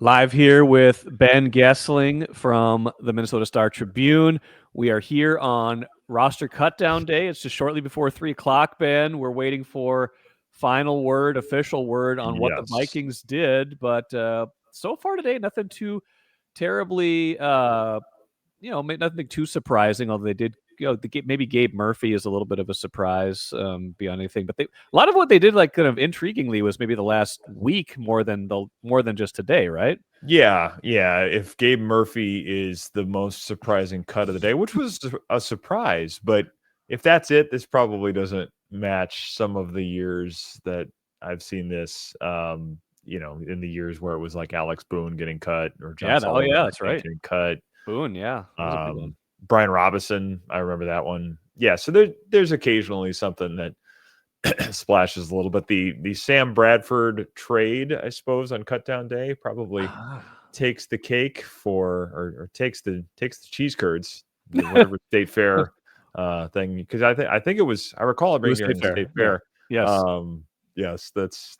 Live here with Ben Goessling from the Minnesota Star Tribune. We are here on roster cutdown day. It's just shortly before 3 o'clock, Ben. We're waiting for final word, official word on what the Vikings did. But so far today, nothing too terribly, nothing too surprising, although they did. Maybe Gabe Murphy is a little bit of a surprise beyond anything, but a lot of what they did, like kind of intriguingly, was maybe the last week more than just today, right? Yeah. If Gabe Murphy is the most surprising cut of the day, which was a surprise, but if that's it, this probably doesn't match some of the years that I've seen this. In the years where it was like Alex Boone getting cut or John Sullivan that's right, getting cut. Boone, yeah, that was a big one. Brian Robinson, I remember that one. Yeah, so there's occasionally something that splashes a little bit. The Sam Bradford trade, I suppose, on cutdown day probably takes the cake or takes the cheese curds, whatever State Fair thing. Because I think it was, I recall it being during the State Fair. Yes. Yes,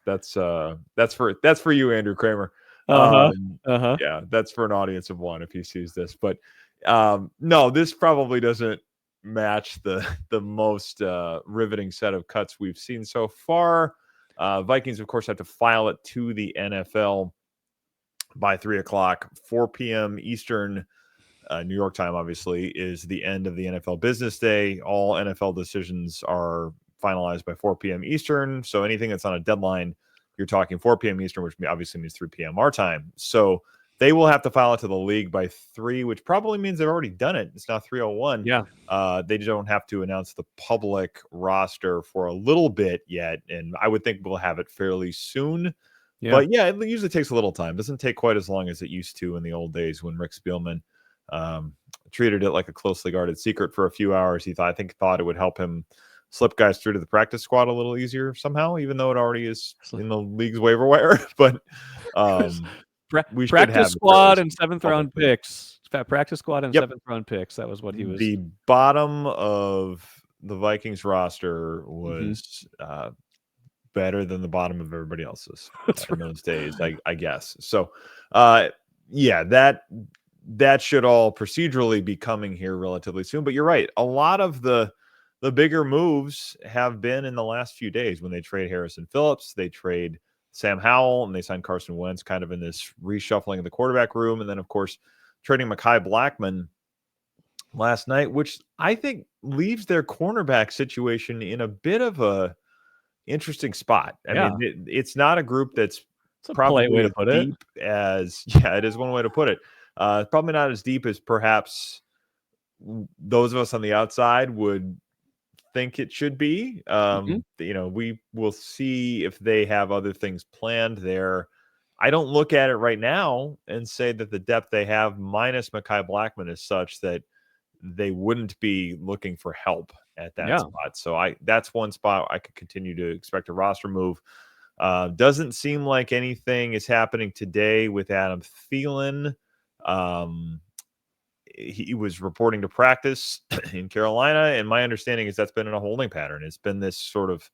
that's for you, Andrew Kramer. Yeah, that's for an audience of one if he sees this. But no, this probably doesn't match the most riveting set of cuts we've seen so far. Vikings, of course, have to file it to the NFL by 3 o'clock, 4 p.m. Eastern. New York time, obviously, is the end of the NFL business day. All NFL decisions are finalized by 4 p.m. Eastern. So anything that's on a deadline, you're talking 4 p.m. Eastern, which obviously means 3 p.m. our time. So they will have to file it to the league by 3, which probably means they've already done it. It's now 3:01. Yeah. They don't have to announce the public roster for a little bit yet, and I would think we'll have it fairly soon. Yeah. But yeah, it usually takes a little time. It doesn't take quite as long as it used to in the old days when Rick Spielman treated it like a closely guarded secret for a few hours. He thought it would help him slip guys through to the practice squad a little easier somehow, even though it already is in the league's waiver wire. But we practice squad and seventh round picks. Practice squad and seventh round picks. That was what he was. The bottom of the Vikings roster was better than the bottom of everybody else's in those days, I guess. So, yeah, that should all procedurally be coming here relatively soon. But you're right. A lot of the bigger moves have been in the last few days when they trade Harrison Phillips, they trade Sam Howell, and they signed Carson Wentz kind of in this reshuffling of the quarterback room. And then, of course, trading Mekhi Blackmon last night, which I think leaves their cornerback situation in a bit of a interesting spot. I mean, it's not a group that's probably way to put it. Deep as, it is one way to put it. Probably not as deep as perhaps those of us on the outside would think it should be. We will see if they have other things planned there. I don't look at it right now and say that the depth they have minus Mekhi Blackmon is such that they wouldn't be looking for help at that spot. So that's one spot I could continue to expect a roster move. Doesn't seem like anything is happening today with Adam Thielen. He was reporting to practice in Carolina, and my understanding is that's been in a holding pattern. It's been this sort of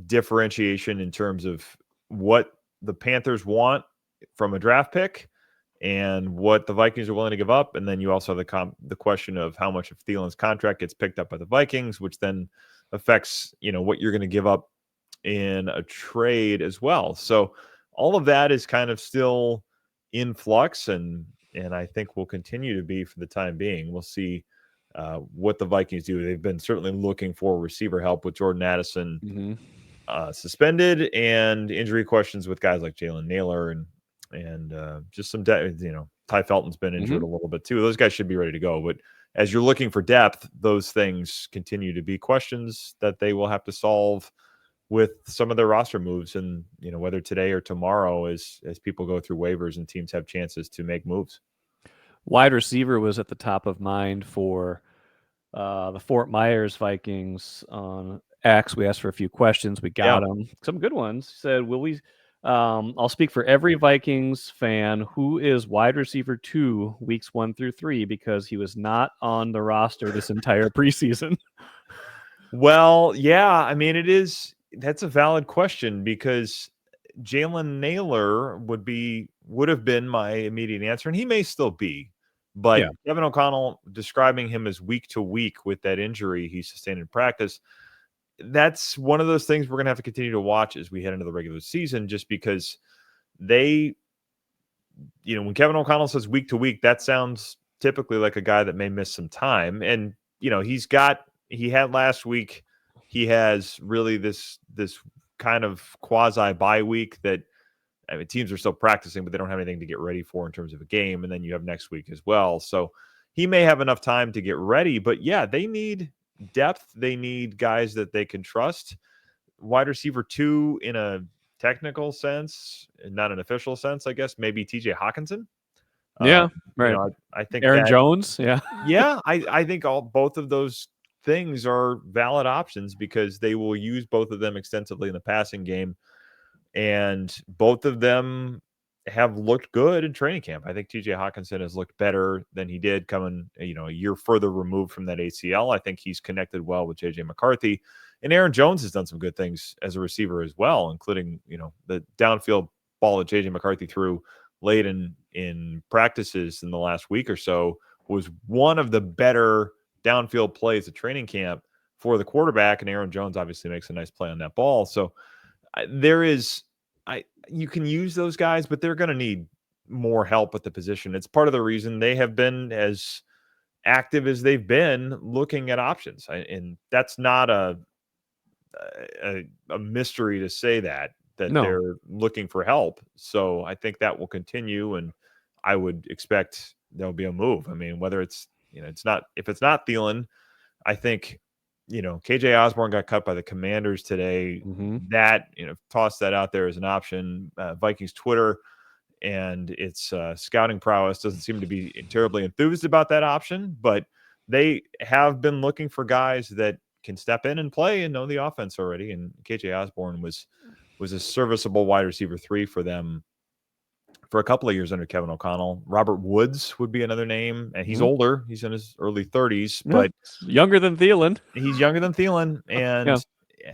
differentiation in terms of what the Panthers want from a draft pick and what the Vikings are willing to give up. And then you also have the question of how much of Thielen's contract gets picked up by the Vikings, which then affects, what you're going to give up in a trade as well. So all of that is kind of still in flux, and I think will continue to be for the time being. We'll see what the Vikings do. They've been certainly looking for receiver help with Jordan Addison suspended, and injury questions with guys like Jalen Naylor and just some Ty Felton's been injured a little bit too. Those guys should be ready to go. But as you're looking for depth, those things continue to be questions that they will have to solve with some of their roster moves, and whether today or tomorrow as people go through waivers and teams have chances to make moves. Wide receiver was at the top of mind for the Fort Myers Vikings on X. We asked for a few questions. We got them. Some good ones. He said, will we I'll speak for every Vikings fan who is wide receiver 2 weeks 1 through 3 because he was not on the roster this entire preseason. Well, yeah, I mean, that's a valid question because Jalen Naylor would have been my immediate answer, and he may still be. But Yeah. Kevin O'Connell describing him as week to week with that injury he sustained in practice, that's one of those things we're going to have to continue to watch as we head into the regular season, just because when Kevin O'Connell says week to week, that sounds typically like a guy that may miss some time. And, he had last week, he has really this kind of quasi bye week that, I mean, teams are still practicing, but they don't have anything to get ready for in terms of a game. And then you have next week as well. So he may have enough time to get ready, but yeah, they need depth. They need guys that they can trust. Wide receiver 2 in a technical sense, not an official sense, I guess, maybe TJ Hawkinson. Yeah. Right. I think Aaron Jones. Yeah. Yeah, I think both of those things are valid options because they will use both of them extensively in the passing game. And both of them have looked good in training camp. I think TJ Hawkinson has looked better than he did coming, a year further removed from that ACL. I think he's connected well with JJ McCarthy. And Aaron Jones has done some good things as a receiver as well, including, the downfield ball that JJ McCarthy threw late in practices in the last week or so was one of the better downfield plays at training camp for the quarterback. And Aaron Jones obviously makes a nice play on that ball. So you can use those guys, but they're going to need more help at the position. It's part of the reason they have been as active as they've been looking at options. And that's not a mystery to say that No. they're looking for help. So I think that will continue, and I would expect there'll be a move. I mean, whether it's, if it's not Thielen, I think, KJ Osborne got cut by the Commanders today. Mm-hmm. That, toss that out there as an option. Vikings Twitter and its scouting prowess doesn't seem to be terribly enthused about that option, but they have been looking for guys that can step in and play and know the offense already. And KJ Osborne was a serviceable wide receiver 3 for them for a couple of years under Kevin O'Connell. Robert Woods would be another name, and he's older. He's in his early 30s, but younger than Thielen. He's younger than Thielen and Yeah.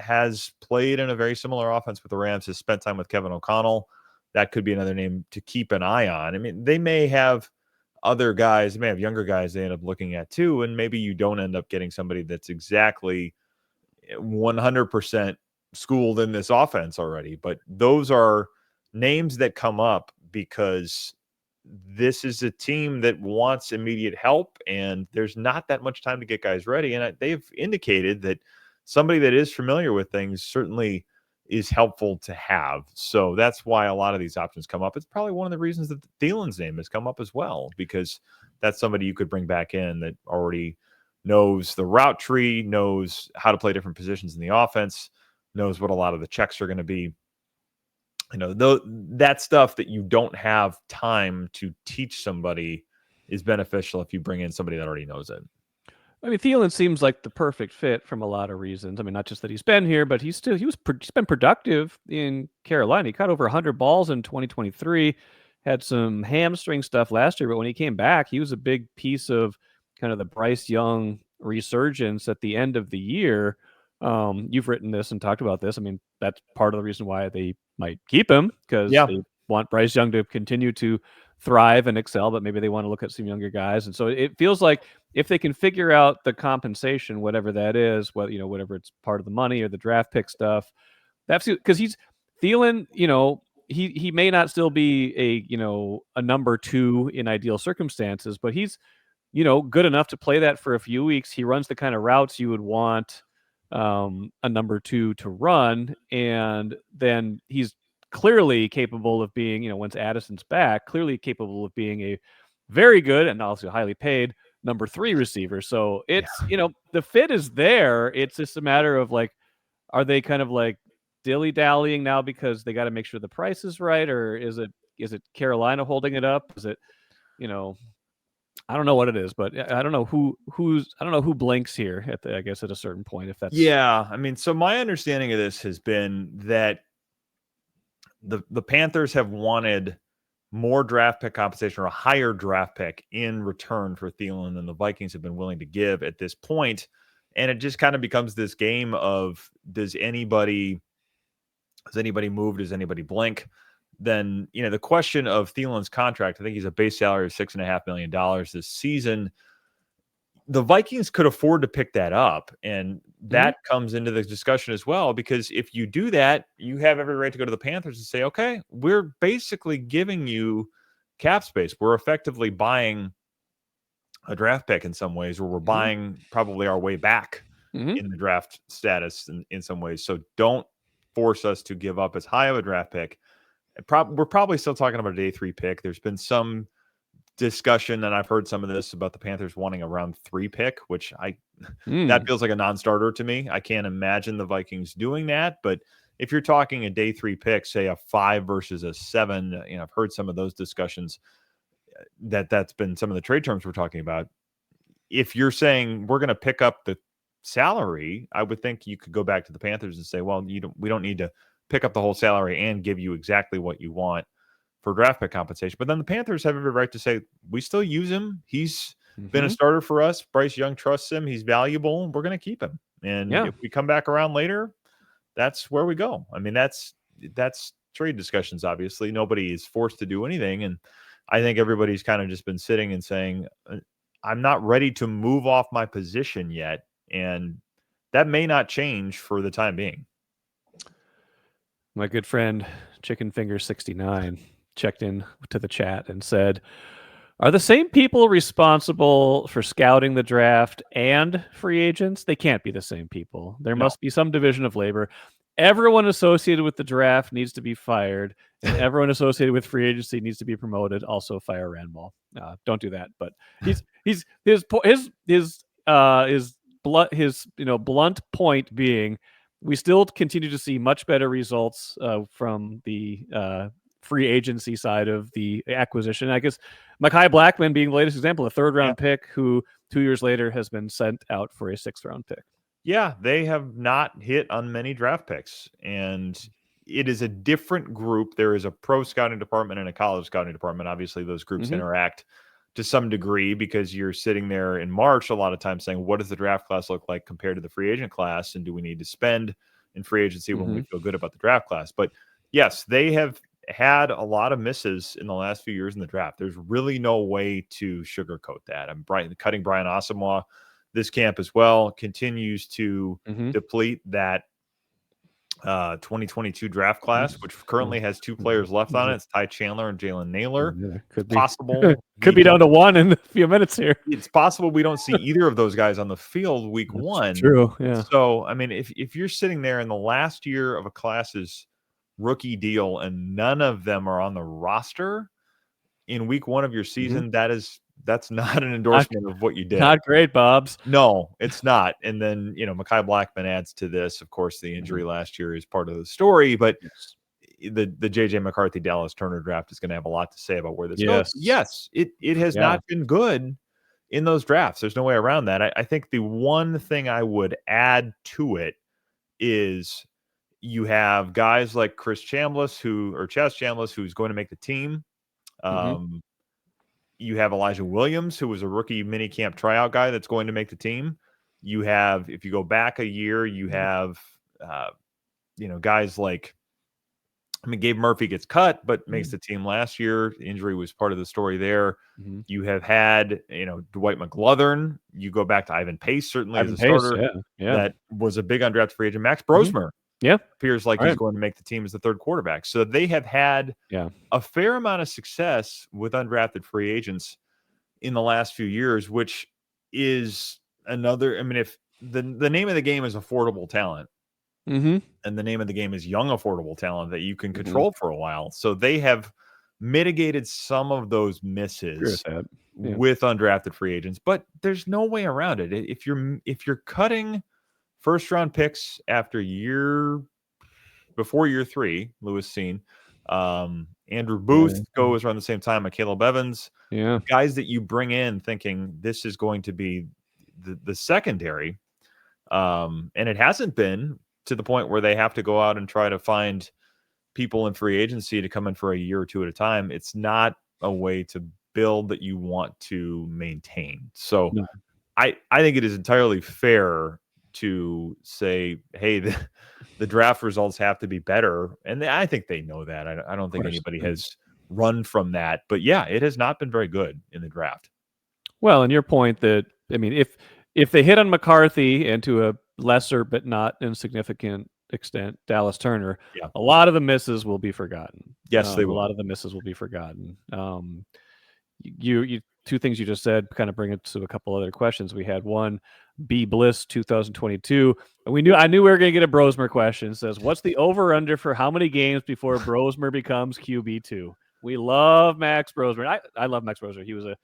has played in a very similar offense with the Rams, has spent time with Kevin O'Connell. That could be another name to keep an eye on. I mean, they may have other guys, they may have younger guys they end up looking at too, and maybe you don't end up getting somebody that's exactly 100% schooled in this offense already. But those are names that come up because this is a team that wants immediate help, and there's not that much time to get guys ready. And they've indicated that somebody that is familiar with things certainly is helpful to have. So that's why a lot of these options come up. It's probably one of the reasons that Thielen's name has come up as well, because that's somebody you could bring back in that already knows the route tree, knows how to play different positions in the offense, knows what a lot of the checks are going to be. That stuff that you don't have time to teach somebody is beneficial if you bring in somebody that already knows it. I mean, Thielen seems like the perfect fit from a lot of reasons. I mean, not just that he's been here, but he's been productive in Carolina. He caught over 100 balls in 2023, had some hamstring stuff last year, but when he came back, he was a big piece of kind of the Bryce Young resurgence at the end of the year. You've written this and talked about this. I mean, that's part of the reason why they might keep him, because they want Bryce Young to continue to thrive and excel, but maybe they want to look at some younger guys. And so it feels like if they can figure out the compensation, whatever that is, whatever it's part of the money or the draft pick stuff, that's because Thielen, he may not still be a number 2 in ideal circumstances, but he's, good enough to play that for a few weeks. He runs the kind of routes you would want a number 2 to run. And then he's clearly capable of being, once Addison's back, clearly capable of being a very good and also highly paid number 3 receiver. So it's, the fit is there. It's just a matter of are they kind of dilly-dallying now because they got to make sure the price is right, or is it Carolina holding it up? Is it, I don't know what it is, but I don't know who blinks here at a certain point, if that's. Yeah. I mean, so my understanding of this has been that the Panthers have wanted more draft pick compensation or a higher draft pick in return for Thielen than the Vikings have been willing to give at this point. And it just kind of becomes this game of, does anybody Has anybody moved? Does anybody blink? Then, the question of Thielen's contract, I think he's a base salary of $6.5 million this season. The Vikings could afford to pick that up. And that comes into the discussion as well, because if you do that, you have every right to go to the Panthers and say, okay, we're basically giving you cap space. We're effectively buying a draft pick in some ways, or we're buying probably our way back in the draft status in some ways. So don't force us to give up as high of a draft pick. We're probably still talking about a day 3 pick. There's been some discussion, and I've heard some of this about the Panthers wanting a round 3 pick, which that feels like a non-starter to me. I can't imagine the Vikings doing that. But if you're talking a day 3 pick, say a 5 versus a 7, I've heard some of those discussions. That's been some of the trade terms we're talking about. If you're saying we're going to pick up the salary, I would think you could go back to the Panthers and say, well, we don't need to pick up the whole salary and give you exactly what you want for draft pick compensation. But then the Panthers have every right to say, we still use him. He's been a starter for us. Bryce Young trusts him. He's valuable. We're going to keep him. And if we come back around later, that's where we go. I mean, that's trade discussions. Obviously, nobody is forced to do anything. And I think everybody's kind of just been sitting and saying, I'm not ready to move off my position yet. And that may not change for the time being. My good friend Chicken Finger 69 checked in to the chat and said, are the same people responsible for scouting the draft and free agents? They can't be the same people. There must be some division of labor. Everyone associated with the draft needs to be fired, and everyone associated with free agency needs to be promoted. Also, fire Randball. Don't do that. But his blunt point being, we still continue to see much better results from the free agency side of the acquisition. I guess Mekhi Blackmon being the latest example, a 3rd round pick who 2 years later has been sent out for a 6th round pick. Yeah, they have not hit on many draft picks, and it is a different group. There is a pro scouting department and a college scouting department. Obviously, those groups interact to some degree, because you're sitting there in March a lot of times saying, what does the draft class look like compared to the free agent class? And do we need to spend in free agency when we feel good about the draft class? But yes, they have had a lot of misses in the last few years in the draft. There's really no way to sugarcoat that. I'm cutting Brian Asamoah this camp as well continues to deplete that 2022 draft class, which currently has 2 players left on it. It's Ty Chandler and Jalen Naylor. Could be possible. Could be down to 1 in a few minutes here. It's possible we don't see either of those guys on the field week 1. True. Yeah. So, I mean, if you're sitting there in the last year of a class's rookie deal and none of them are on the roster in week 1 of your season, that's not an endorsement of what you did. Not great, Bobs. No, it's not. And then, Mekhi Blackmon adds to this. Of course, the injury last year is part of the story, but the JJ McCarthy Dallas Turner draft is going to have a lot to say about where this goes. Yes, it has not been good in those drafts. There's no way around that. I think the one thing I would add to it is you have guys like Chaz Chambliss, who's going to make the team. You have Elijah Williams, who was a rookie minicamp tryout guy that's going to make the team. You have, if you go back a year, you have, guys like, Gabe Murphy gets cut, but makes the team last year. The injury was part of the story there. You have had, Dwight McGlothern. You go back to Ivan Pace, certainly as a starter. That was a big undrafted free agent. Max Brosmer. Appears like he's going to make the team as the 3rd quarterback. So they have had a fair amount of success with undrafted free agents in the last few years, which is another. I mean, if the name of the game is affordable talent, and the name of the game is young affordable talent that you can control for a while. So they have mitigated some of those misses with undrafted free agents, but there's no way around it. If you're cutting 1st round picks before year 3, Lewis Seen, Andrew Booth goes around the same time, Caleb Evans, guys that you bring in thinking this is going to be the secondary. And it hasn't been to the point where they have to go out and try to find people in free agency to come in for a year or 2 at a time. It's not a way to build that you want to maintain. So I think it is entirely fair to say, hey, the draft results have to be better. And I think they know that. I don't think anybody has run from that. But yeah, it has not been very good in the draft. Well, and your point that, I mean, if they hit on McCarthy and to a lesser but not insignificant extent, Dallas Turner, Yeah. a lot of the misses will be forgotten. Yes, they will. A lot of the misses will be forgotten. You two things you just said kind of bring it to a couple other questions. We had one, B Bliss 2022. And I knew we were going to get a Brosmer question. It says, what's the over under for how many games before Brosmer becomes QB2? We love Max Brosmer. I love Max Brosmer. He was a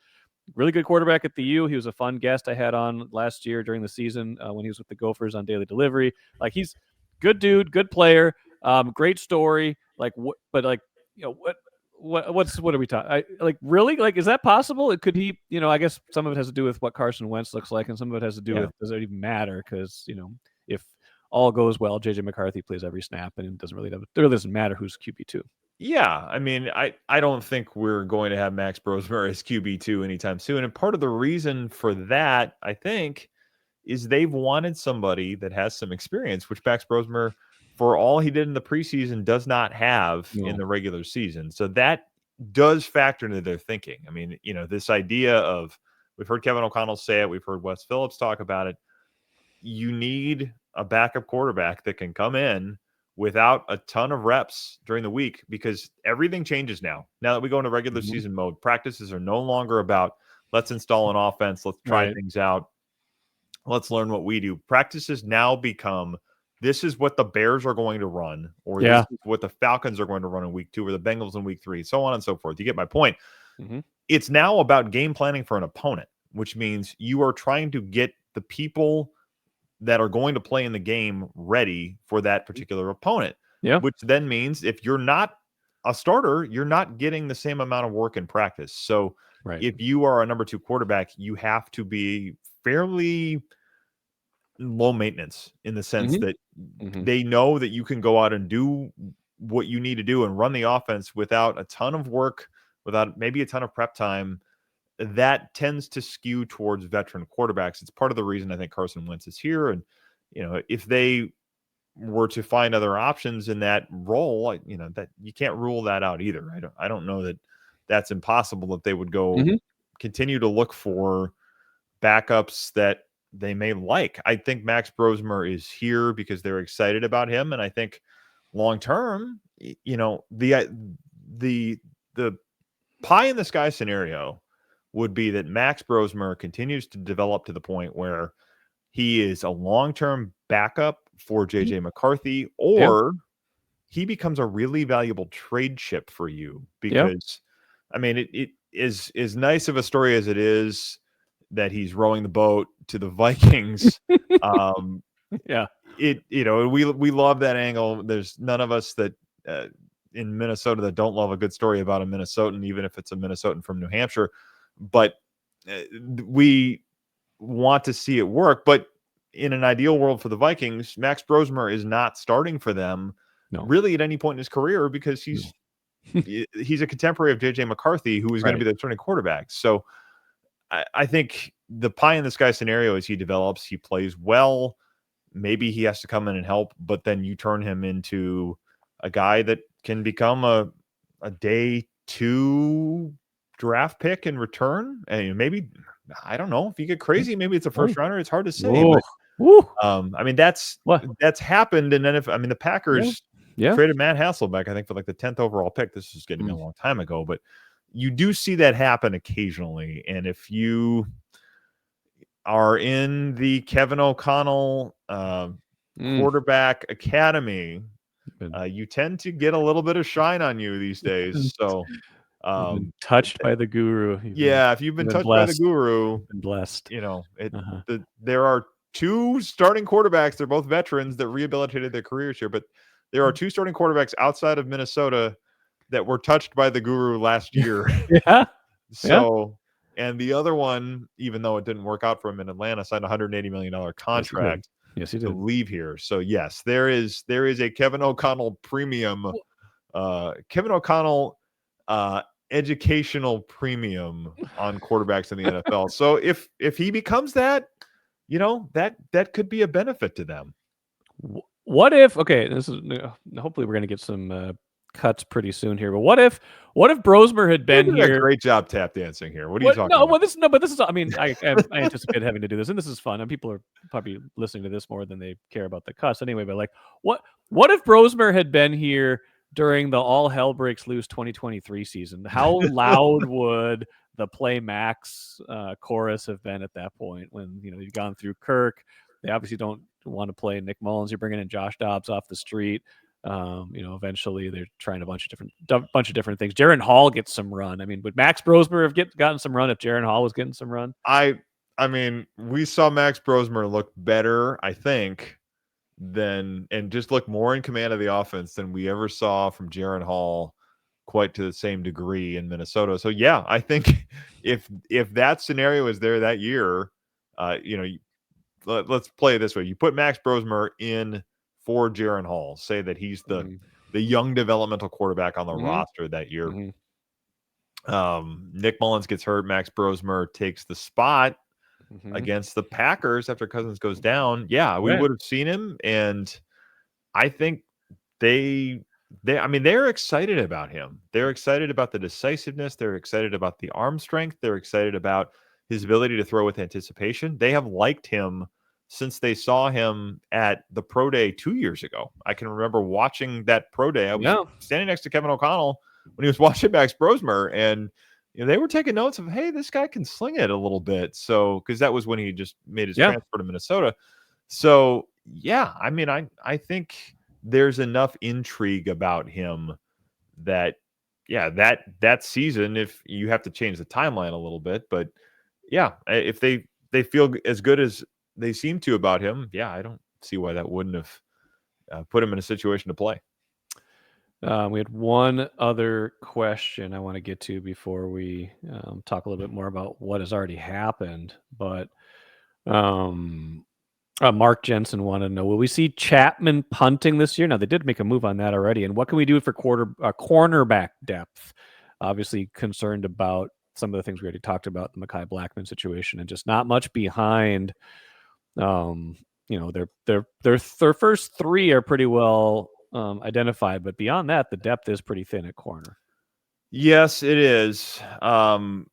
really good quarterback at the U. He was a fun guest I had on last year during the season when he was with the Gophers on Daily Delivery. Like, he's good dude, good player, great story. Like, but like, what are we talking? Like, really? Like, is that possible? It could he? I guess some of it has to do with what Carson Wentz looks like, and some of it has to do with, does it even matter? Because if all goes well, JJ McCarthy plays every snap, and it really doesn't matter who's QB2. Yeah, I mean, I don't think we're going to have Max Brosmer as QB2 anytime soon. And part of the reason for that, I think, is they've wanted somebody that has some experience, which Max Brosmer, for all he did in the preseason, does not have in the regular season. So that does factor into their thinking. I mean, this idea of, we've heard Kevin O'Connell say it, we've heard Wes Phillips talk about it. You need a backup quarterback that can come in without a ton of reps during the week, because everything changes now. Now that we go into regular season mode, practices are no longer about, let's install an offense, let's try things out, let's learn what we do. Practices now become, this is what the Bears are going to run, or this is what the Falcons are going to run in week 2, or the Bengals in week 3, so on and so forth. You get my point. It's now about game planning for an opponent, which means you are trying to get the people that are going to play in the game ready for that particular opponent. Yeah. Which then means if you're not a starter, you're not getting the same amount of work in practice. So if you are a number 2 quarterback, you have to be fairly low maintenance in the sense that they know that you can go out and do what you need to do and run the offense without a ton of work, without maybe a ton of prep time. That tends to skew towards veteran quarterbacks. It's part of the reason I think Carson Wentz is here. And, if they were to find other options in that role, that you can't rule that out either. I don't know that that's impossible, that they would go continue to look for backups that they may like. I think Max Brosmer is here because they're excited about him. And I think long term, the pie in the sky scenario would be that Max Brosmer continues to develop to the point where he is a long-term backup for JJ McCarthy, or he becomes a really valuable trade chip for you. Because I mean, it is as nice of a story as it is that he's rowing the boat to the Vikings. We love that angle. There's none of us that in Minnesota that don't love a good story about a Minnesotan, even if it's a Minnesotan from New Hampshire. But we want to see it work. But in an ideal world for the Vikings, Max Brosmer is not starting for them really at any point in his career, because he's a contemporary of JJ McCarthy, who is going to be the starting quarterback. So I think the pie in the sky scenario is he develops, he plays well. Maybe he has to come in and help, but then you turn him into a guy that can become a day 2 draft pick in return. And maybe, I don't know, if you get crazy, maybe it's a first rounder. It's hard to say. But, I mean, that's happened. And then the Packers traded Matt Hasselbeck, I think, for like the 10th overall pick. This is getting a long time ago, but you do see that happen occasionally. And if you are in the Kevin O'Connell quarterback academy, you tend to get a little bit of shine on you these days. So touched by the guru. If you've been touched by the guru, been blessed. There are 2 starting quarterbacks. They're both veterans that rehabilitated their careers here, but there are 2 starting quarterbacks outside of Minnesota that were touched by the guru last year. And the other one, even though it didn't work out for him in Atlanta, signed a $180 million contract he to did. leave here. So yes, there is a Kevin O'Connell premium, Kevin O'Connell educational premium on quarterbacks in the NFL. So if he becomes that, that could be a benefit to them. What if? Okay, this is hopefully we're gonna get some cuts pretty soon here. But what if Brosmer had You're been doing a here? great job tap dancing here. What are you What? talking No, about? well, this no, but this is. I mean, I anticipate having to do this, and this is fun, and people are probably listening to this more than they care about the cuts anyway. But like, what if Brosmer had been here during the all hell breaks loose 2023 season? How loud would the Play Max chorus have been at that point when you've gone through Kirk? They obviously don't want to play Nick Mullins. You're bringing in Josh Dobbs off the street. Eventually they're trying a bunch of different things. Jaron Hall gets some run. I mean, would Max Brosmer have gotten some run if Jaron Hall was getting some run? I mean, we saw Max Brosmer look better, I think, and just look more in command of the offense than we ever saw from Jaron Hall quite to the same degree in Minnesota. So yeah, I think if that scenario is there that year, let's play it this way. You put Max Brosmer in for Jaron Hall, say that he's the young developmental quarterback on the roster that year. Nick Mullins gets hurt. Max Brosmer takes the spot against the Packers after Cousins goes down. Yeah, we would have seen him, and I think they're excited about him. They're excited about the decisiveness. They're excited about the arm strength. They're excited about his ability to throw with anticipation. They have liked him since they saw him at the pro day 2 years ago. I can remember watching that pro day. I was standing next to Kevin O'Connell when he was watching Max Brosmer, and they were taking notes of, hey, this guy can sling it a little bit. So, because that was when he just made his transfer to Minnesota. So, yeah, I mean, I think there's enough intrigue about him that, yeah, that season, if you have to change the timeline a little bit, but yeah, if they feel as good as they seem to about him, yeah, I don't see why that wouldn't have put him in a situation to play. We had one other question I want to get to before we talk a little bit more about what has already happened. But Mark Jensen wanted to know, will we see Chapman punting this year? Now, they did make a move on that already. And what can we do for cornerback depth? Obviously concerned about some of the things we already talked about, the Mekhi Blackman situation, and just not much behind. Their first three are pretty well identified, but beyond that, the depth is pretty thin at corner. Yes, it is. I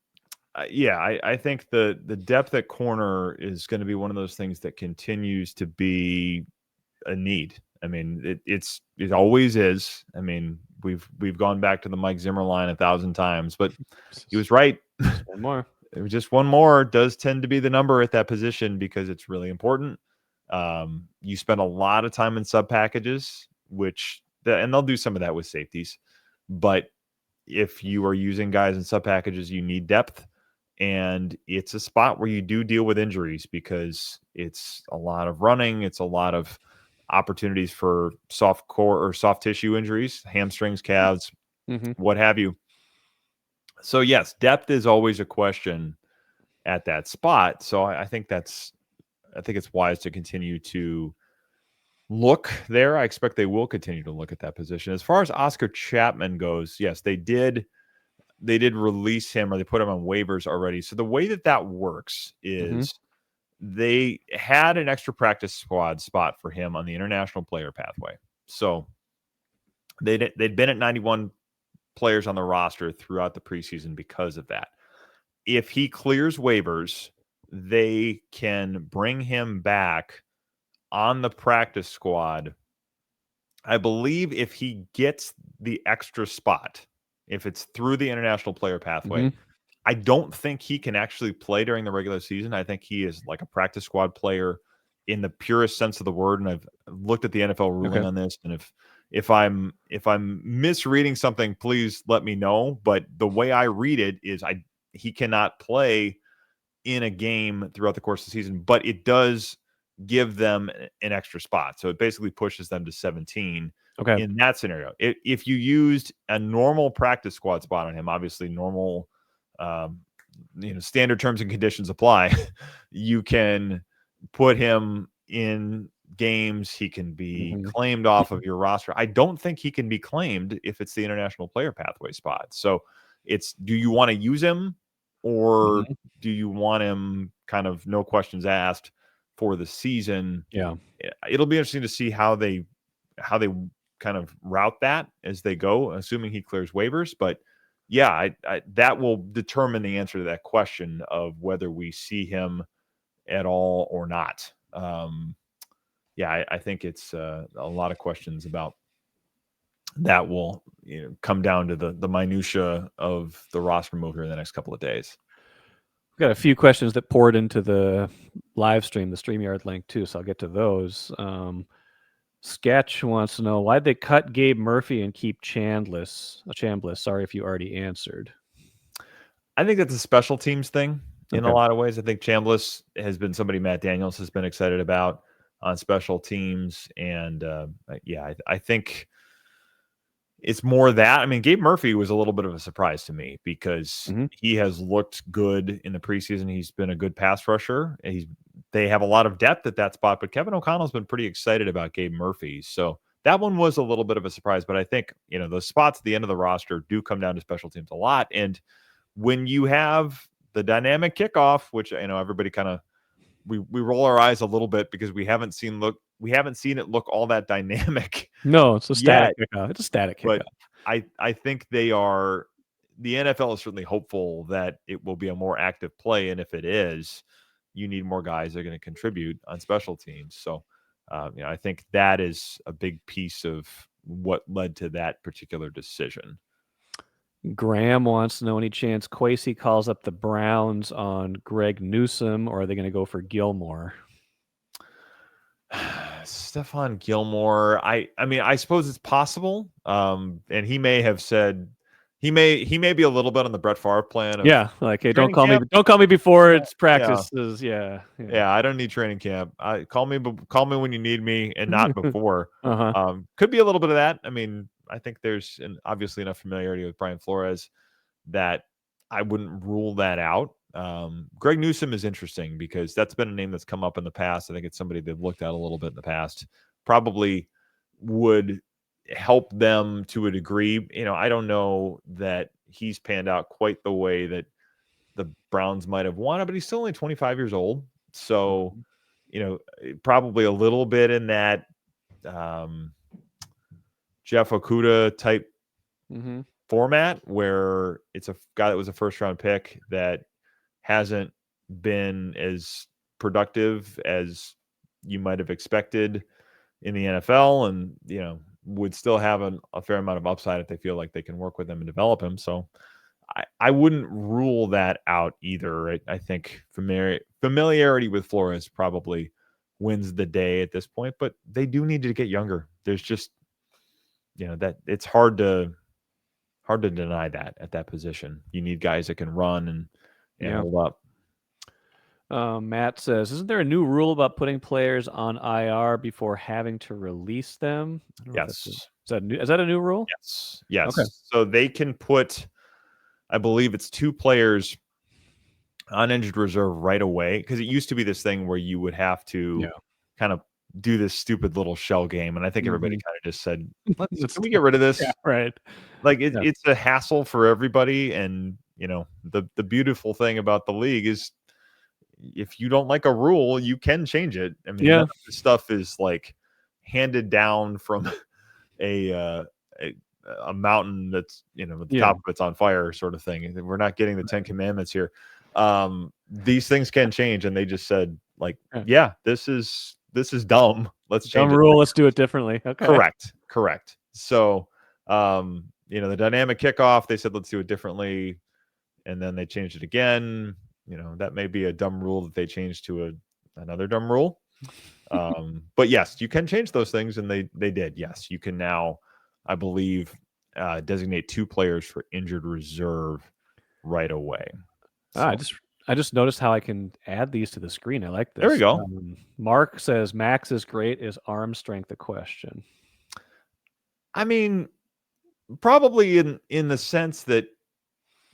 think the depth at corner is going to be one of those things that continues to be a need. I mean, it always is. I mean, we've gone back to the Mike Zimmer line 1,000 times, but he was right. One more. Just one more does tend to be the number at that position because it's really important. You spend a lot of time in sub packages, and they'll do some of that with safeties, but if you are using guys in sub packages, you need depth, and it's a spot where you do deal with injuries because it's a lot of running. It's a lot of opportunities for soft core or soft tissue injuries, hamstrings, calves, what have you. So yes, depth is always a question at that spot. So I think it's wise to continue to look there. I expect they will continue to look at that position. As far as Oscar Chapman goes, yes, they did release him, or they put him on waivers already. So the way that works is they had an extra practice squad spot for him on the international player pathway. So they'd been at 91 players on the roster throughout the preseason because of that. If he clears waivers, they can bring him back on the practice squad. I believe if he gets the extra spot, if it's through the international player pathway, I don't think he can actually play during the regular season. I think he is like a practice squad player in the purest sense of the word. And I've looked at the NFL ruling on this. And if I'm misreading something, please let me know. But the way I read it is he cannot play in a game throughout the course of the season, but it does give them an extra spot. So it basically pushes them to 17 in that scenario. If you used a normal practice squad spot on him, obviously normal, standard terms and conditions apply. You can put him in games. He can be claimed off of your roster. I don't think he can be claimed if it's the international player pathway spot. So do you want to use him, or do you want him kind of no questions asked before the season. Yeah. It'll be interesting to see how they kind of route that as they go, assuming he clears waivers. But yeah, that will determine the answer to that question of whether we see him at all or not. I think it's a lot of questions about that will come down to the minutia of the roster move here in the next couple of days. We've got a few questions that poured into the live stream, the StreamYard link too, so I'll get to those. Sketch wants to know why'd they cut Gabe Murphy and keep Chambliss. Sorry if you already answered. I think that's a special teams thing in Okay. a lot of ways. I think Chambliss has been somebody Matt Daniels has been excited about on special teams, and I think it's more that. I mean, Gabe Murphy was a little bit of a surprise to me because he has looked good in the preseason. He's been a good pass rusher. They have a lot of depth at that spot, but Kevin O'Connell's been pretty excited about Gabe Murphy. So that one was a little bit of a surprise, but I think, those spots at the end of the roster do come down to special teams a lot. And when you have the dynamic kickoff, which everybody kind of we roll our eyes a little bit because we haven't seen it look all that dynamic. No, it's a static kickoff. It's a static kickoff. But I think the NFL is certainly hopeful that it will be a more active play, and if it is, you need more guys that are going to contribute on special teams. So I think that is a big piece of what led to that particular decision. Graham wants to know any chance Kwesi calls up the Browns on Greg Newsome, or are they going to go for Gilmore? Stephon Gilmore, I mean, I suppose it's possible. And he may have said he may be a little bit on the Brett Favre plan of hey, don't call me before it's practices. Yeah, I don't need training camp. Call me when you need me and not before. Could be a little bit of that. I mean, I think there's obviously enough familiarity with Brian Flores that I wouldn't rule that out. Greg Newsome is interesting because that's been a name that's come up in the past. I think it's somebody they've looked at a little bit in the past. Probably would help them to a degree. I don't know that he's panned out quite the way that the Browns might have wanted, but he's still only 25 years old. So, probably a little bit in that Jeff Okudah type format where it's a guy that was a first round pick that hasn't been as productive as you might have expected in the NFL, and would still have a fair amount of upside if they feel like they can work with him and develop him. So I wouldn't rule that out either. I think familiarity with Flores probably wins the day at this point, but they do need to get younger. There's just that it's hard to deny that at that position. You need guys that can run and hold up. Matt says, isn't there a new rule about putting players on IR before having to release them? Yes. Is that a new rule? Yes. Okay. So they can put, I believe it's 2 players on injured reserve right away, because it used to be this thing where you would have to kind of do this stupid little shell game, and I think everybody kind of just said, can we get rid of this? Yeah, right. Like it's a hassle for everybody, and the beautiful thing about the league is if you don't like a rule, you can change it. I mean, none of this stuff is like handed down from a mountain that's at the top of it's on fire sort of thing. We're not getting the 10 Commandments here. These things can change, and they just said this is dumb. Let's change dumb rule. Let's do it differently. Okay. Correct. So the dynamic kickoff, they said let's do it differently, and then they changed it again. That may be a dumb rule that they changed to another dumb rule. But yes, you can change those things, and they did. Yes, you can now, I believe, designate 2 players for injured reserve right away. So. I just noticed how I can add these to the screen. I like this. There we go. Mark says Max is great. Is arm strength a question? I mean, probably in the sense that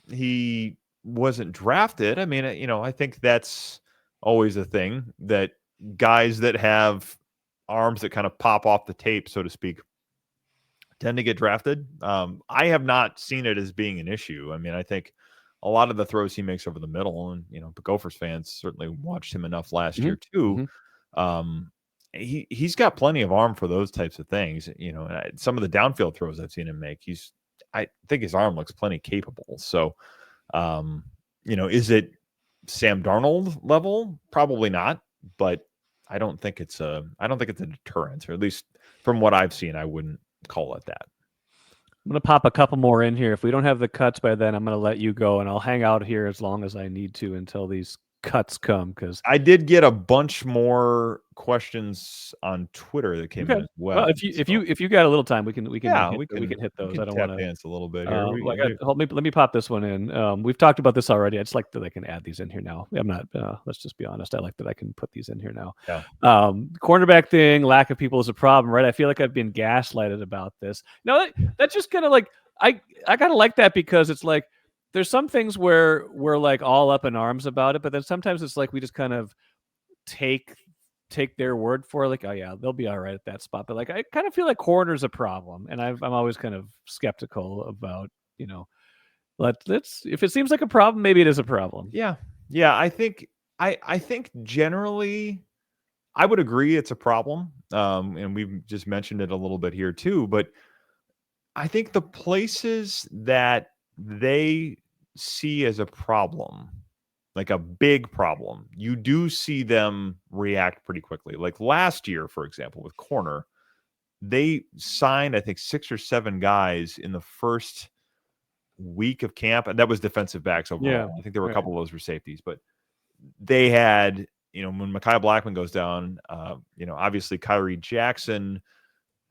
he wasn't drafted. I mean, I think that's always a thing, that guys that have arms that kind of pop off the tape, so to speak, tend to get drafted. I have not seen it as being an issue. I mean, I think a lot of the throws he makes over the middle, and Gophers fans certainly watched him enough last year too. He's got plenty of arm for those types of things. And some of the downfield throws I've seen him make, I think his arm looks plenty capable. So, is it Sam Darnold level? Probably not, but I don't think it's a deterrent, or at least from what I've seen, I wouldn't call it that. I'm gonna pop a couple more in here. If we don't have the cuts by then, I'm gonna let you go, and I'll hang out here as long as I need to until these cuts come. Because I did get a bunch more questions on Twitter that came in as well. Well, if you got a little time, we can Yeah, hit those. I don't tap want to. dance a little bit here. Let me pop this one in. We've talked about this already. I just like that I can add these in here now. I'm not. Let's just be honest. I like that I can put these in here now. Yeah. Cornerback thing, lack of people is a problem, right? I feel like I've been gaslighted about this. No, that's just kind of like I kind of like that, because it's like there's some things where we're like all up in arms about it, but then sometimes it's like we just kind of take their word for it, like, oh yeah, they'll be all right at that spot. But like I kind of feel like corner's a problem, and I'm always kind of skeptical about, let's if it seems like a problem, maybe it is a problem. Yeah. I think generally I would agree it's a problem. And we've just mentioned it a little bit here too, but I think the places that they see as a problem, like a big problem, you do see them react pretty quickly. Like last year, for example, with corner, they signed, I think, 6 or 7 guys in the first week of camp, and that was defensive backs overall. Yeah, I think there were a couple of those were safeties, but they had, when Mekhi Blackman goes down, obviously Kyrie Jackson,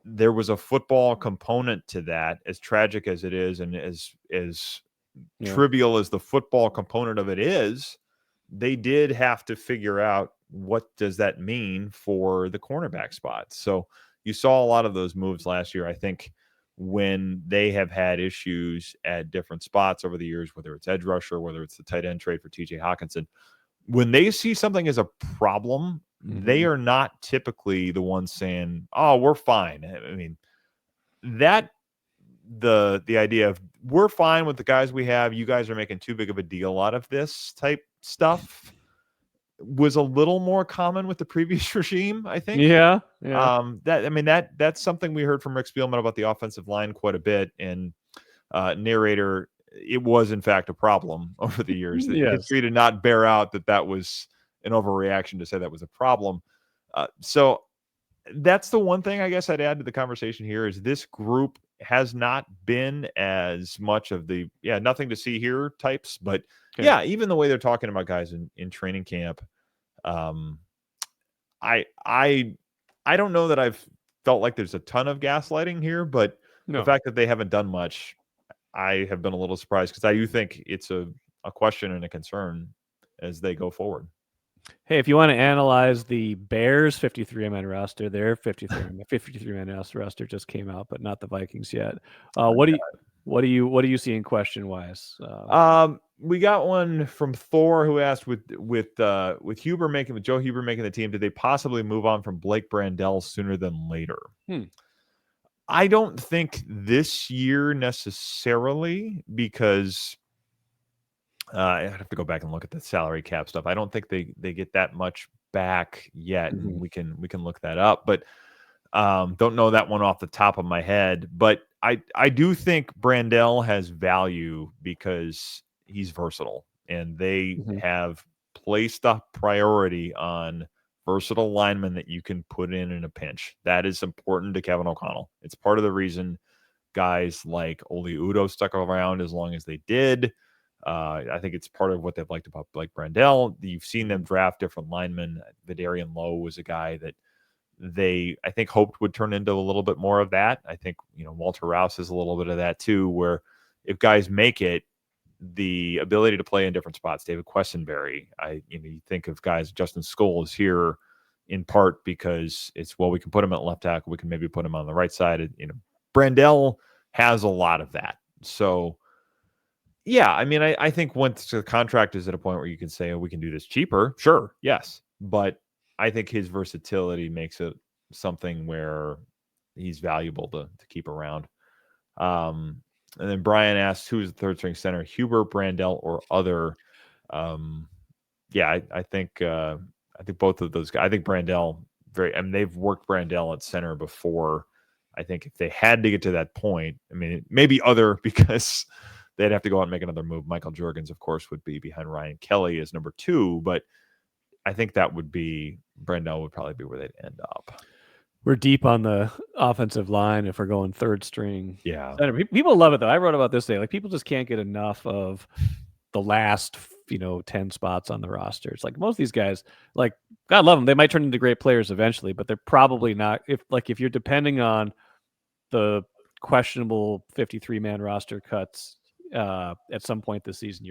there was a football component to that, as tragic as it is, and as trivial as the football component of it is. They did have to figure out, what does that mean for the cornerback spot. So you saw a lot of those moves last year, I think, when they have had issues at different spots over the years, whether it's edge rusher, whether it's the tight end trade for TJ Hawkinson. When they see something as a problem, they are not typically the ones saying, oh, we're fine. I mean, that the idea of we're fine with the guys we have, you guys are making too big of a deal out of this type stuff, was a little more common with the previous regime, I think. Yeah. That's something we heard from Rick Spielman about the offensive line quite a bit. And narrator, it was in fact a problem over the years. Yes. History did not bear out that was an overreaction to say that was a problem. So that's the one thing I guess I'd add to the conversation here, is this group has not been as much of the nothing to see here types, but even the way they're talking about guys in training camp, I don't know that I've felt like there's a ton of gaslighting here, but the fact that they haven't done much, I have been a little surprised, because I do think it's a question and a concern as they go forward. Hey, if you want to analyze the Bears 53-man roster, their 53-man roster just came out, but not the Vikings yet. What do you see in question wise? We got one from Thor who asked, with Joe Huber making the team, did they possibly move on from Blake Brandel sooner than later? I don't think this year necessarily, because I have to go back and look at the salary cap stuff. I don't think they get that much back yet, and we can look that up, but don't know that one off the top of my head. But I do think Brandel has value because he's versatile, and they have placed a priority on versatile linemen that you can put in a pinch. That is important to Kevin O'Connell. It's part of the reason guys like Oli Udoh stuck around as long as they did. I think it's part of what they've liked about Blake Brandel. You've seen them draft different linemen. Vidarian Lowe was a guy that they, I think, hoped would turn into a little bit more of that. I think, Walter Rouse is a little bit of that too, where if guys make it, the ability to play in different spots. David Quessenberry, you think of guys, Justin Scholes here in part because it's, we can put him at left tackle, we can maybe put him on the right side. Brandel has a lot of that. So yeah, I think once the contract is at a point where you can say, we can do this cheaper, sure, yes. But I think his versatility makes it something where he's valuable to keep around. And then Brian asks, who's the third string center, Huber, Brandel, or other? I think I think both of those guys. I think Brandell they've worked Brandell at center before. I think if they had to get to that point, I mean, maybe other because they'd have to go out and make another move. Michael Jorgens, of course, would be behind Ryan Kelly as number 2, but I think that would be Brandell would probably be where they'd end up. We're deep on the offensive line if we're going third string. Yeah. Center. People love it though. I wrote about this today. Like people just can't get enough of the last 10 spots on the roster. It's like most of these guys, like God love them, they might turn into great players eventually, but they're probably not. If you're depending on the questionable 53-man roster cuts at some point this season,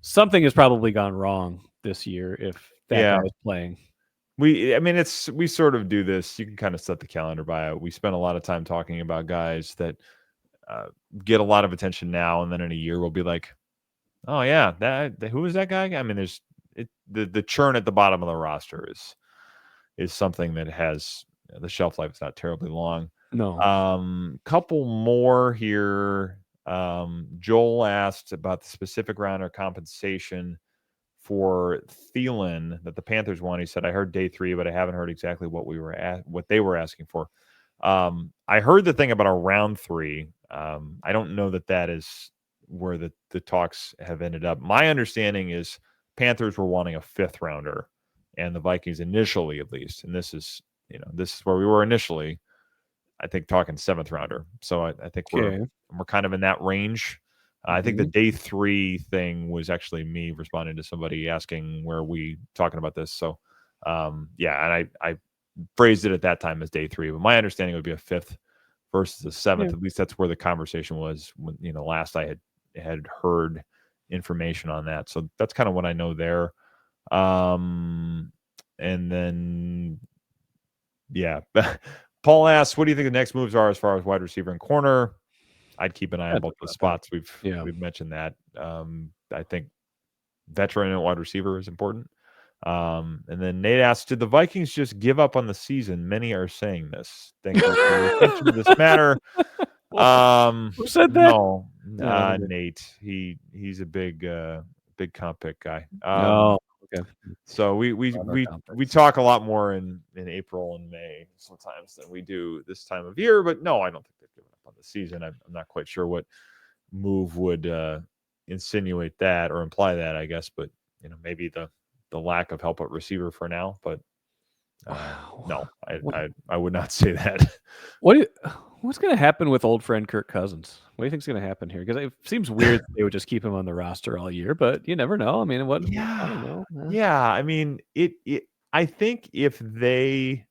something has probably gone wrong this year if that guy is playing. We sort of do this. You can kind of set the calendar by it. We spend a lot of time talking about guys that get a lot of attention now, and then in a year we'll be like, oh yeah, who is that guy? I mean, the churn at the bottom of the roster is something that has the shelf life is not terribly long. No. Couple more here. Joel asked about the specific round or compensation for Thielen that the Panthers won. He said, I heard day 3, but I haven't heard exactly what they were asking for. I heard the thing about a round 3. I don't know that is where the talks have ended up. My understanding is Panthers were wanting a 5th rounder, and the Vikings initially, at least, and this is where we were initially, I think talking 7th rounder. So I think we're kind of in that range. I think the day 3 thing was actually me responding to somebody asking where we talking about this. So, and I phrased it at that time as day 3, but my understanding would be a 5th versus a 7th. At least that's where the conversation was when, last I had heard information on that. So that's kind of what I know there. And then, Paul asks, what do you think the next moves are as far as wide receiver and corner? I'd keep an eye on both the spots. We've mentioned that. I think veteran and wide receiver is important. And then Nate asks, did the Vikings just give up on the season? Many are saying this. Thank you for your attention to this matter. Who said that? No, Nate. He's a big comp pick guy. Okay. So we talk a lot more in April and May sometimes than we do this time of year. But no, I don't think they've given up on the season. I'm not quite sure what move would insinuate that or imply that, I guess. But maybe the lack of help at receiver for now. But no, I would not say that. What's going to happen with old friend Kirk Cousins? What do you think is going to happen here? Because it seems weird they would just keep him on the roster all year, but you never know. I mean, I don't know. Yeah, I mean, I think if they,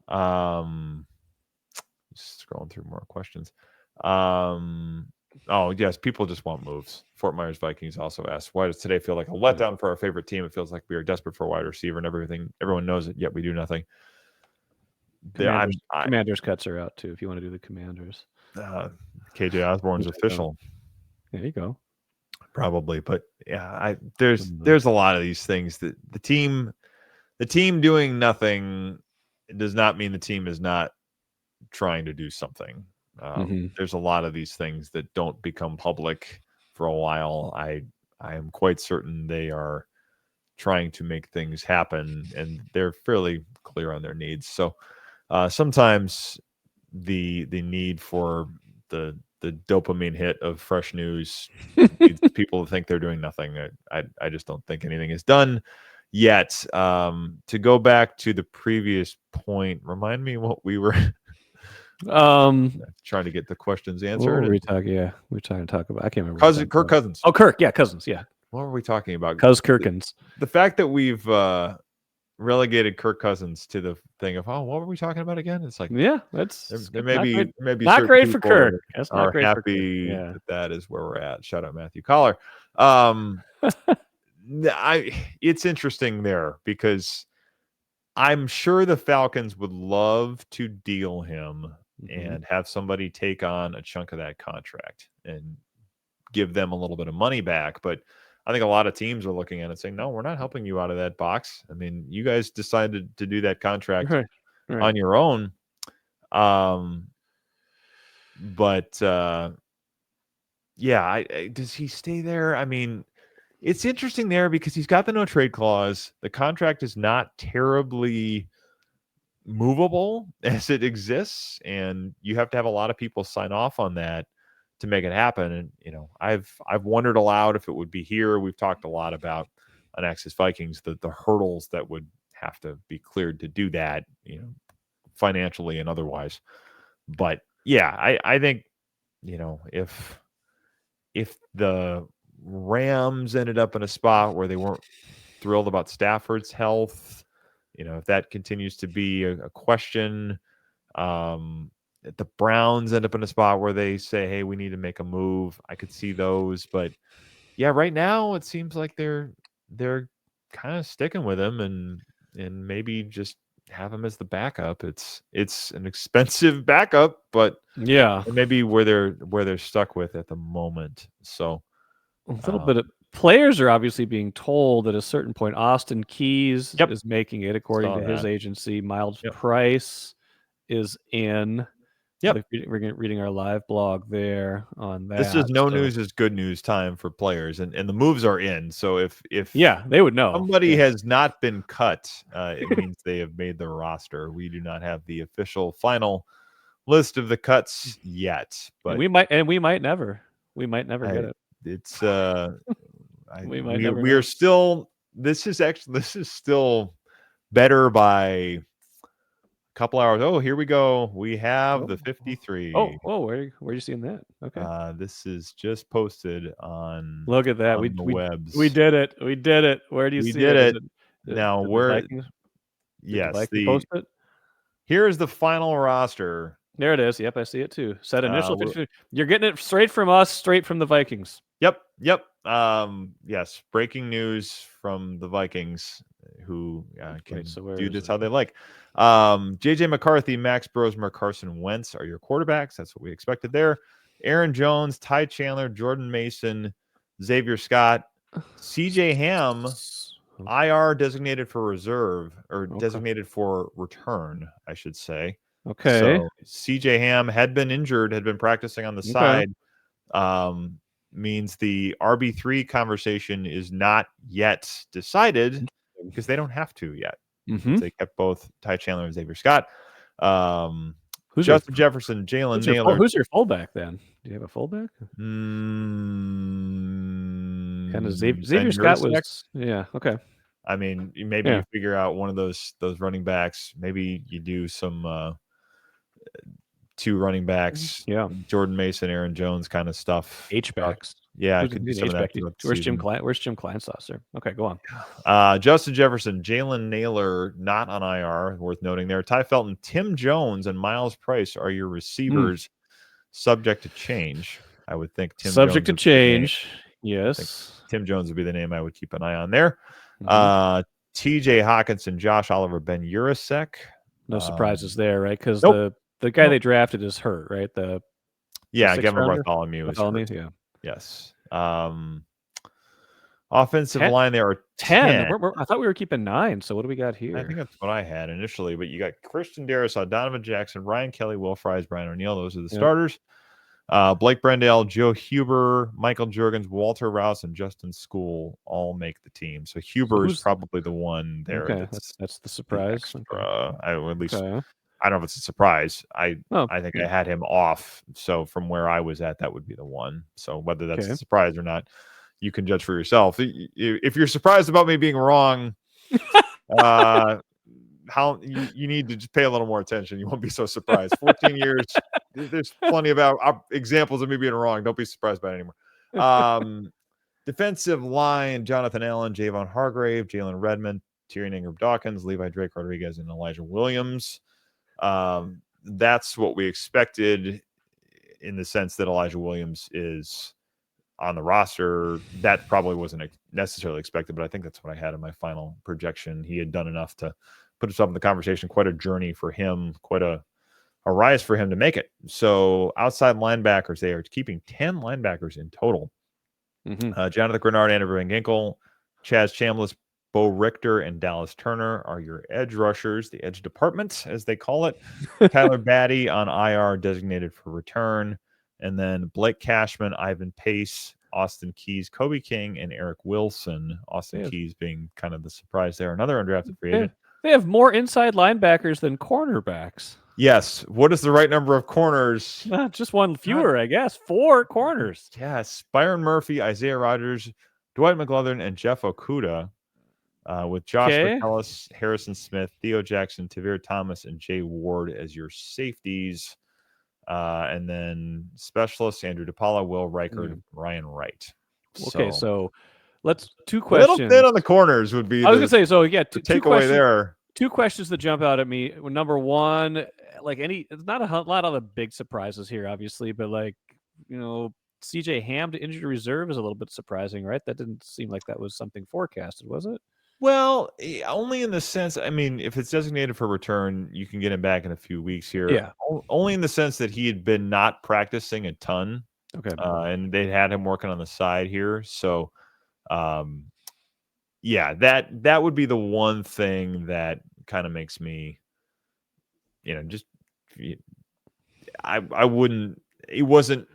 scrolling through more questions. Oh yes, people just want moves. Fort Myers Vikings also asked, why does today feel like a letdown for our favorite team? It feels like we are desperate for a wide receiver and everything. Everyone knows it, yet we do nothing. Commanders cuts are out too. If you want to do the Commanders, KJ Osborne's official. There you go. Probably, but yeah, there's a lot of these things that the team doing nothing does not mean the team is not trying to do something. There's a lot of these things that don't become public for a while. I am quite certain they are trying to make things happen, and they're fairly clear on their needs. So sometimes the need for the dopamine hit of fresh news leads people to think they're doing nothing. I just don't think anything is done yet. To go back to the previous point, remind me what we were trying to get the questions answered. What were we talking? Yeah, we were trying to talk about. I can't remember. Kirk Cousins. Oh, Kirk. Yeah, Cousins. Yeah. What were we talking about? Kirkins. The fact that we've relegated Kirk Cousins to the thing of, what were we talking about again? It's like, there may be not great for Kirk. That's not great happy for Kirk. that is where we're at. Shout out Matthew Collar. It's interesting there because I'm sure the Falcons would love to deal him and have somebody take on a chunk of that contract and give them a little bit of money back. But I think a lot of teams are looking at it saying, no, we're not helping you out of that box. I mean, you guys decided to do that contract on your own. But does he stay there? I mean, It's interesting there because he's got the no trade clause. The contract is not terribly movable as it exists, and you have to have a lot of people sign off on that to make it happen. And I've wondered aloud if it would be here. We've talked a lot about on Axis Vikings the hurdles that would have to be cleared to do that, financially and otherwise. But yeah, I think if the Rams ended up in a spot where they weren't thrilled about Stafford's health, if that continues to be a question, if the Browns end up in a spot where they say, hey, we need to make a move, I could see those. But yeah, right now it seems like they're kind of sticking with him and maybe just have him as the backup. It's an expensive backup, but Yeah, maybe where they're stuck with at the moment. So a little bit of players are obviously being told at a certain point. Austin Keys Yep. is making it according Saw to his that. agency. Miles Yep. Price is in. Yep. We're reading our live blog there on that. This is no news is good news time for players, and the moves are in. So if they would know. somebody has not been cut, it means they have made the roster. We do not have the official final list of the cuts yet, but and we might never get it. It's we are still. This is still better by a couple hours. Oh, here we go. We have the 53. Where are you seeing that? Okay. This is just posted on. Look at that. On the webs. We did it. We did it. Where do you see it? Is it now where? Yes, the Vikings post it. Here is the final roster. There it is. Yep, I see it too. Set initial. You're getting it straight from us, straight from the Vikings. Yep. Yes. Breaking news from the Vikings, who can do this how they like. JJ McCarthy, Max Brosmer, Carson Wentz are your quarterbacks. That's what we expected there. Aaron Jones, Ty Chandler, Jordan Mason, Xavier Scott, CJ Ham, IR designated for reserve or designated for return, I should say. Okay. So CJ Ham had been injured, had been practicing on the side. Means the RB3 conversation is not yet decided because they don't have to yet. They kept both Ty Chandler and Xavier Scott. Justin Jefferson, Jalen Naylor. Who's your fullback then? Do you have a fullback? Kind of Xavier Scott was. Yeah. Okay. I mean, maybe you figure out one of those running backs. Maybe you do some two running backs. Yeah. Jordan Mason, Aaron Jones kind of stuff. H-backs. Yeah, I could do some of that. Where's Jim Kleinsasser? Okay, go on. Justin Jefferson, Jalen Naylor, not on IR, worth noting there. Ty Felton, Tim Jones, and Miles Price are your receivers, subject to change. I would think Tim subject Jones to change. Yes. Tim Jones would be the name I would keep an eye on there. TJ Hawkinson, Josh Oliver, Ben Urasek. No surprises there, right? Because the guy they drafted is hurt, right? Gavin Bartholomew is hurt. Yeah. Yes. Offensive line, there are 10. I thought we were keeping 9. So what do we got here? I think that's what I had initially, but you got Christian Darrisaw, Donovan Jackson, Ryan Kelly, Will Fries, Brian O'Neill. Those are the starters. Blake Brendale, Joe Huber, Michael Juergens, Walter Rouse, and Justin School all make the team. So Huber is probably the one there. Okay, that's the surprise. At least I don't know if it's a surprise. I think I had him off. So from where I was at, that would be the one. So whether that's a surprise or not, you can judge for yourself. If you're surprised about me being wrong, how you need to just pay a little more attention. You won't be so surprised. 14 years. There's plenty of examples of me being wrong. Don't be surprised by it anymore. Defensive line, Jonathan Allen, Javon Hargrave, Jalen Redmond, Tyrion Ingram-Dawkins, Levi Drake Rodriguez, and Elijah Williams. That's what we expected in the sense that Elijah Williams is on the roster. That probably wasn't necessarily expected, but I think that's what I had in my final projection. He had done enough to put himself in the conversation. Quite a journey for him, quite a rise for him to make it. So outside linebackers, they are keeping 10 linebackers in total. Jonathan Grenard, Andrew Van Ginkel, Chaz Chambliss, Bo Richter, and Dallas Turner are your edge rushers, the edge department, as they call it. Tyler Batty on IR, designated for return. And then Blake Cashman, Ivan Pace, Austin Keys, Kobe King, and Eric Wilson. Austin Keys being kind of the surprise there. Another undrafted free agent. They have more inside linebackers than cornerbacks. Yes. What is the right number of corners? Just one fewer, I guess. 4 corners. Yes. Byron Murphy, Isaiah Rogers, Dwight McGlothern, and Jeff Okuda. With Josh McCellis, Harrison Smith, Theo Jackson, Tavir Thomas, and Jay Ward as your safeties. And then specialists, Andrew DePaula, Will Reichard, Ryan Wright. Okay, so let's 2 questions. A little thin on the corners would be I was going to say, so yeah, two takeaway there. 2 questions that jump out at me. Number one, it's not a lot of the big surprises here, obviously, but CJ Ham to injured reserve is a little bit surprising, right? That didn't seem like that was something forecasted, was it? Well, only in the sense, I mean, if it's designated for return, you can get him back in a few weeks here. Yeah. Only in the sense that he had been not practicing a ton. Okay. And they had him working on the side here. So, yeah, that would be the one thing that kind of makes me, I wouldn't, it wasn't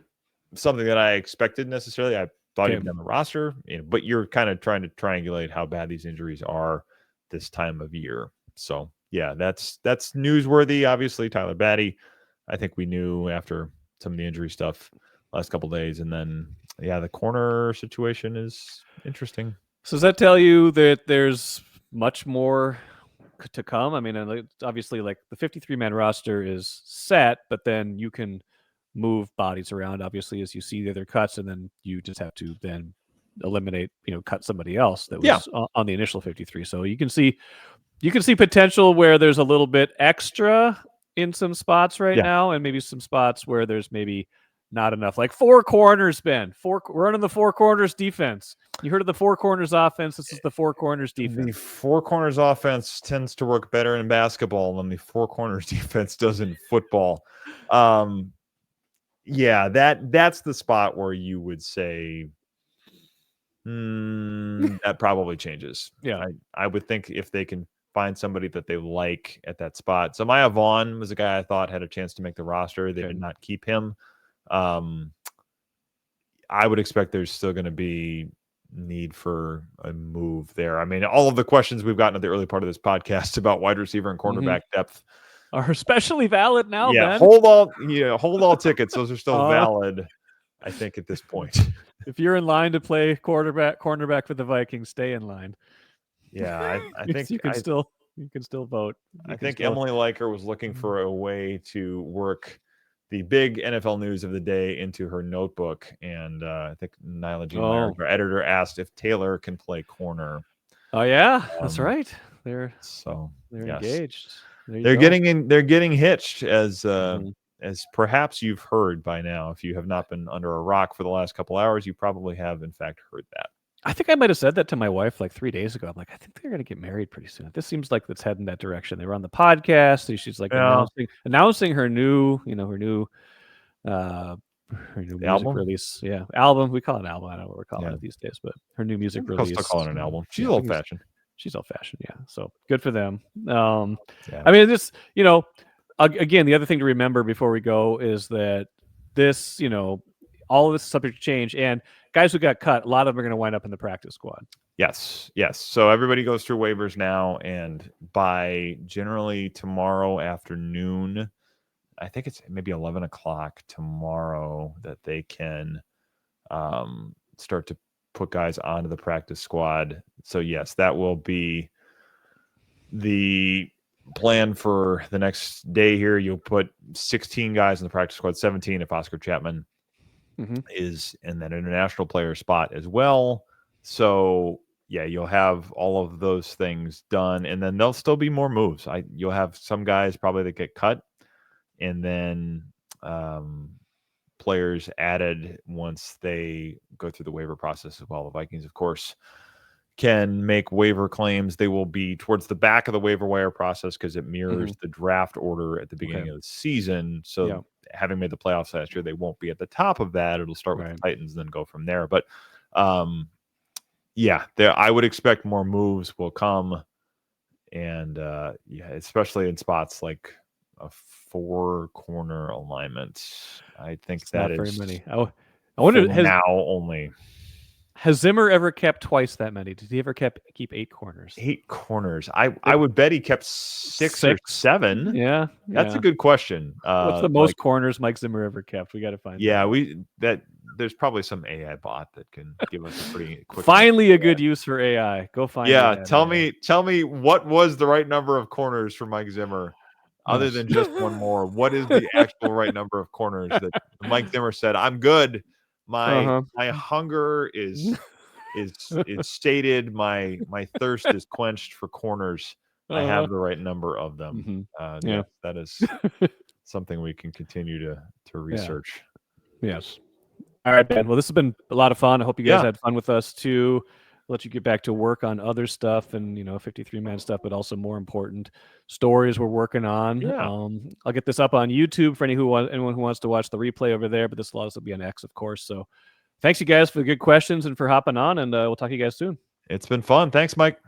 something that I expected necessarily. I thought he'd been on the roster, but you're kind of trying to triangulate how bad these injuries are this time of year. So yeah, that's newsworthy. Obviously, Tyler Batty, I think we knew after some of the injury stuff last couple of days, and then the corner situation is interesting. So does that tell you that there's much more to come? I mean, obviously, like the 53-man roster is set, but then you can move bodies around, obviously, as you see the other cuts, and then you just have to then eliminate, cut somebody else that was on the initial 53. So you can see potential where there's a little bit extra in some spots right now, and maybe some spots where there's maybe not enough. Like 4 corners, Ben. We're running the 4 corners defense. You heard of the 4 corners offense. This is the 4 corners defense. The 4 corners offense tends to work better in basketball than the 4 corners defense does in football. Yeah, that's the spot where you would say that probably changes. Yeah, I would think if they can find somebody that they like at that spot. So Maya Vaughn was a guy I thought had a chance to make the roster. They did not keep him. I would expect there's still going to be need for a move there. I mean, all of the questions we've gotten at the early part of this podcast about wide receiver and cornerback depth are especially valid now. Yeah, Ben. hold all tickets. Those are still valid, I think, at this point. If you're in line to play cornerback for the Vikings, stay in line. Yeah, I think you can still vote. I think Emily Liker was looking for a way to work the big NFL news of the day into her notebook, and I think Nyla Jean Myers, our editor, asked if Taylor can play corner. Oh yeah, that's right. They're engaged. They're getting hitched as perhaps you've heard by now. If you have not been under a rock for the last couple hours, you probably have in fact heard that. I think I might have said that to my wife like 3 days ago. I'm like, I think they're going to get married pretty soon. This seems like it's heading that direction. They were on the podcast. She's like announcing her new music album release. Yeah, album. We call it an album. I don't know what we're calling it these days, but her new music release. Still calling it an album. She's old fashioned. She's old fashioned. Yeah. So good for them. I mean, this, again, the other thing to remember before we go is that this, all of this is subject to change, and guys who got cut, a lot of them are going to wind up in the practice squad. Yes. So everybody goes through waivers now, and by generally tomorrow afternoon, I think it's maybe 11 o'clock tomorrow that they can start to put guys onto the practice squad. So yes, that will be the plan for the next day here. You'll put 16 guys in the practice squad, 17 if Oscar Chapman is in that international player spot as well. So yeah, you'll have all of those things done, and then there'll still be more moves. You'll have some guys probably that get cut, and then players added once they go through the waiver process as well. The Vikings, of course, can make waiver claims. They will be towards the back of the waiver wire process because it mirrors the draft order at the beginning of the season. So having made the playoffs last year, they won't be at the top of that. It'll start with the Titans and then go from there. But I would expect more moves will come. And especially in spots like a 4 corner alignment. I think that is not very many. I wonder, for now only. Has Zimmer ever kept twice that many? Did he ever keep 8 corners? 8 corners. I would bet he kept 6 or 7. Yeah, That's a good question. What's the most corners Mike Zimmer ever kept? We got to find. Yeah, there's probably some AI bot that can give us a pretty quick. Finally, a good use for AI. Go find. Yeah, tell me what was the right number of corners for Mike Zimmer, other than just one more. What is the actual right number of corners that Mike Zimmer said? I'm good. My hunger is stated. My thirst is quenched for corners. I have the right number of them. Yeah, that is something we can continue to research. Yes. All right, Ben. Well, this has been a lot of fun. I hope you guys had fun with us too. Let you get back to work on other stuff and 53-man stuff, but also more important stories we're working on. I'll get this up on YouTube for anyone who wants to watch the replay over there, but this will also be on X, of course. So thanks you guys for the good questions and for hopping on, and we'll talk to you guys soon. It's been fun. Thanks, Mike.